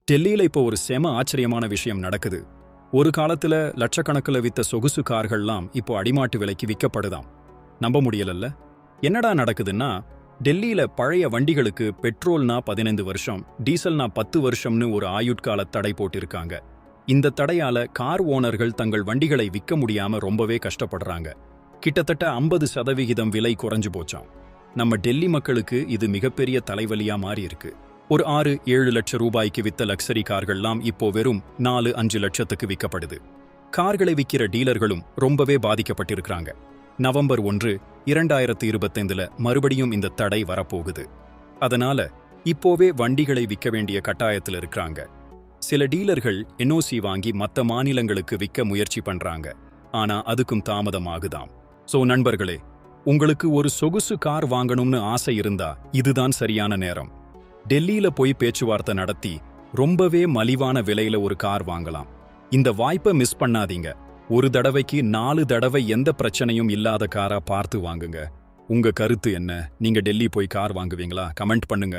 டெல்லியில இப்போ ஒரு செம ஆச்சரியமான விஷயம் நடக்குது. ஒரு காலத்துல லட்சக்கணக்கில் வித்த சொகுசு கார்கள்லாம் இப்போ அடிமாட்டு விலைக்கு விற்கப்படுதாம். நம்ப முடியலல்ல? என்னடா நடக்குதுன்னா, டெல்லியில பழைய வண்டிகளுக்கு பெட்ரோல்னா 15 வருஷம், டீசல்னா 10 வருஷம்னு ஒரு ஆயுட்கால தடை போட்டிருக்காங்க. இந்த தடையால கார் ஓனர்கள் தங்கள் வண்டிகளை விற்க முடியாம ரொம்பவே கஷ்டப்படுறாங்க. கிட்டத்தட்ட 50% விலை குறைஞ்சு போச்சாம். நம்ம டெல்லி மக்களுக்கு இது மிகப்பெரிய தலைவலியா மாறி இருக்கு. ஒரு 6-7 லட்சம் ரூபாய்க்கு வித்த லக்ஸரி கார்கள்லாம் இப்போ வெறும் 4-5 லட்சத்துக்கு விற்கப்படுது. கார்களை விற்கிற டீலர்களும் ரொம்பவே பாதிக்கப்பட்டிருக்கிறாங்க. நவம்பர் 1, 2025 மறுபடியும் இந்த தடை வரப்போகுது. அதனால இப்போவே வண்டிகளை விற்க வேண்டிய கட்டாயத்தில் இருக்கிறாங்க. சில டீலர்கள் என்ஓசி வாங்கி மற்ற மாநிலங்களுக்கு விற்க முயற்சி பண்றாங்க. ஆனா அதுக்கும் தாமதமாகுதாம். சோ நண்பர்களே, உங்களுக்கு ஒரு சொகுசு கார் வாங்கணும்னு ஆசை இருந்தா இதுதான் சரியான நேரம். டெல்லியில போய் பேச்சுவார்த்தை நடத்தி ரொம்பவே மலிவான விலையில ஒரு கார் வாங்கலாம். இந்த வாய்ப்பை மிஸ் பண்ணாதீங்க. ஒரு தடவைக்கு 4 தடவை எந்த பிரச்சனையும் இல்லாத காரா பார்த்து வாங்குங்க. உங்க கருத்து என்ன? நீங்க டெல்லி போய் கார் வாங்குவீங்களா? கமெண்ட் பண்ணுங்க.